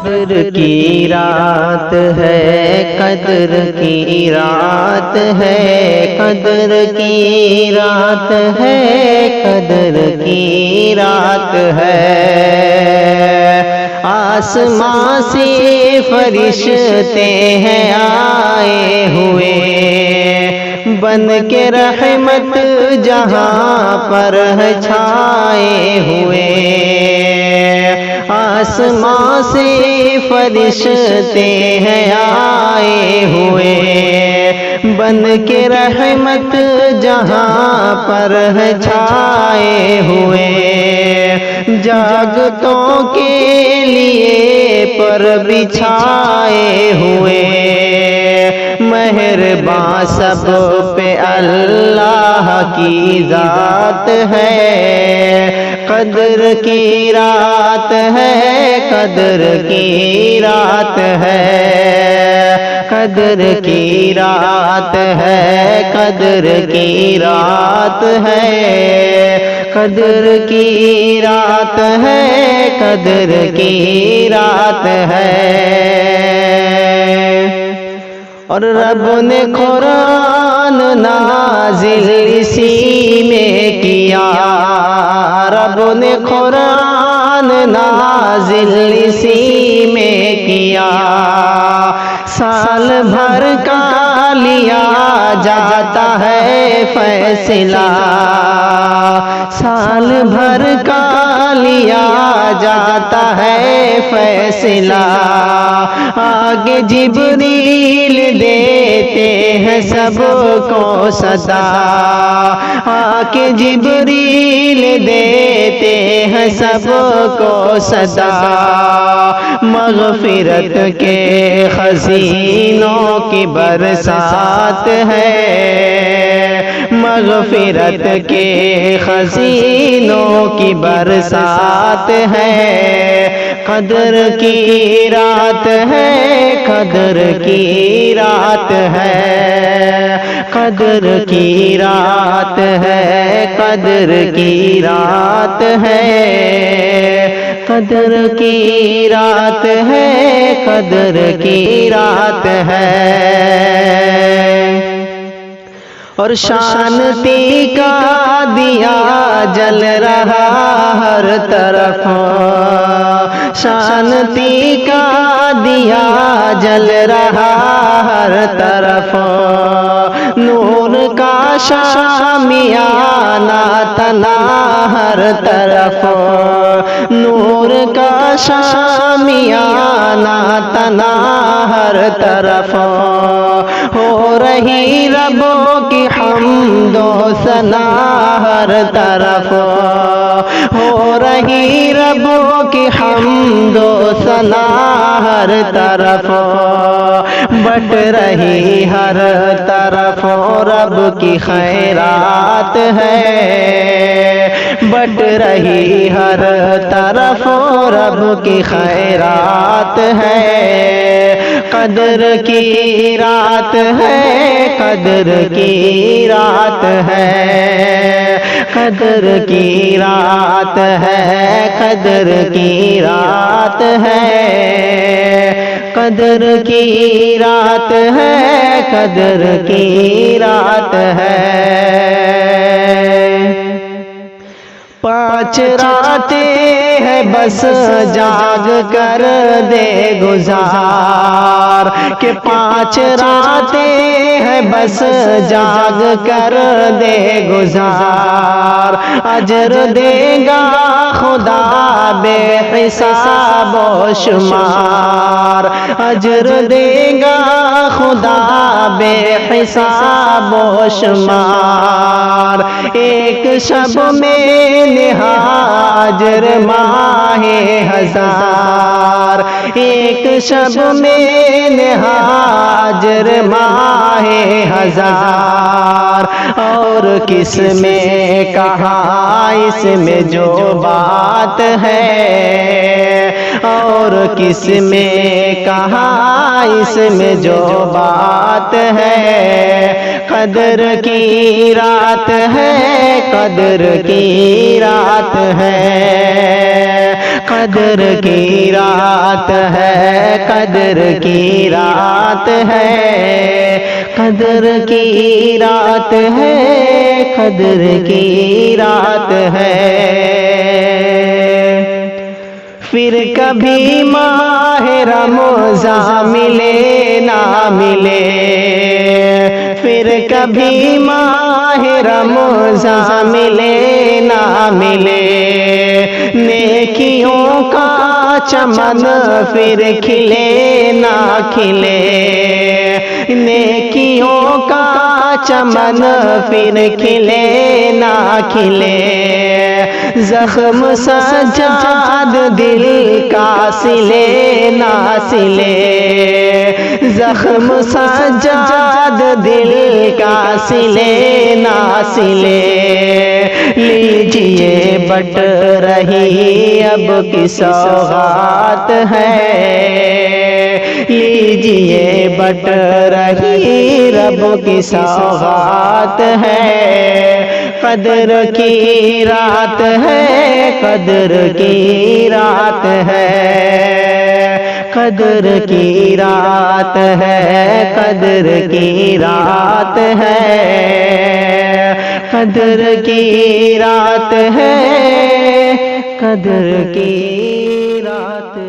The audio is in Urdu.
قدر کی رات ہے، قدر کی رات ہے، قدر کی رات ہے، قدر کی رات ہے۔ آسمان سے فرشتے ہیں آئے ہوئے، بن کے رحمت جہاں پر ہے چھائے ہوئے۔ آسمان سے فرشتے ہیں آئے ہوئے، بن کے رحمت جہاں پر ہے چھائے ہوئے۔ جاگتوں کے لیے پر بچھائے ہوئے، مہرباں سب پہ اللہ کی ذات ہے۔ قدر کی رات ہے، قدر کی رات ہے، قدر کی رات ہے، قدر کی رات ہے، قدر کی رات ہے، قدر کی رات ہے۔ اور رب نے قرآن نازل اسی میں کیا، رب نے قرآن نازل اسی میں کیا۔ سال بھر کا لیا جاتا ہے فیصلہ، سال بھر کا لیا جاتا ہے فیصلہ۔ آگے جبریل دیتے ہیں سب کو صدا، آگے جبریل دیتے ہیں سب کو صدا۔ مغفرت کے خزینوں کی برسات ہے، مغفرت کے خزینوں کی برسات ہے۔ قدر کی رات ہے، قدر کی رات ہے، قدر کی رات ہے، قدر کی رات ہے، قدر کی رات ہے، قدر کی رات ہے۔ اور شانتی کا دیا جل رہا ہر طرف، شانتی کا دیا جل رہا ہر طرف۔ نور کا شامیانہ تنا ہر طرف، نور کا شامیانہ تنا ہر طرف۔ ہو رہی ربوں کی حمد و ثنا ہر طرف، ہو رہی ربوں کی حمد و ثنا ہر طرف۔ بٹ رہی ہر طرف رب کی خیرات ہے، بٹ رہی ہر طرف رب کی خیرات ہے۔ قدر کی رات ہے، قدر کی رات ہے، قدر کی رات ہے، قدر کی رات ہے، قدر کی رات ہے، قدر کی رات ہے۔ 5 راتیں ہے بس جاگ کر دے گزار، کہ 5 راتیں ہے بس جاگ کر دے گزار۔ اجر دے گا خدا بے حساب و شمار، اجر دے گا خدا بے حساب و شمار۔ ایک شب میں نہا اجر ماہ ہزار، ایک شب میں نہا اجر ماہ ہزار۔ اور کس میں کہا اس میں جو بات ہے، اور کس میں کہا اس میں جو بات ہے۔ قدر کی رات ہے، قدر کی رات ہے، قدر کی رات ہے، قدر کی رات ہے، قدر کی رات ہے، قدر کی رات ہے۔ پھر کبھی ماہ رمضان ملے نہ ملے، پھر کبھی ماہ رمضان ملے نہ ملے، نیکیوں کا چمن پھر کھلے نہ کھلے، نیکیوں کا چمن پھر کھلے نہ کھلے، زخم سجاد دل کا سلے نہ سلے، زخم سجاد دل کا سلے نہ سلے۔ لیجئے بٹ رہی اب کی سوغات ہے، لیجئے بٹ رہی رب کی سوغات ہے، قدر کی رات ہے، قدر کی رات ہے، قدر کی رات ہے، قدر کی رات ہے، قدر کی رات ہے، قدر کی رات ہے۔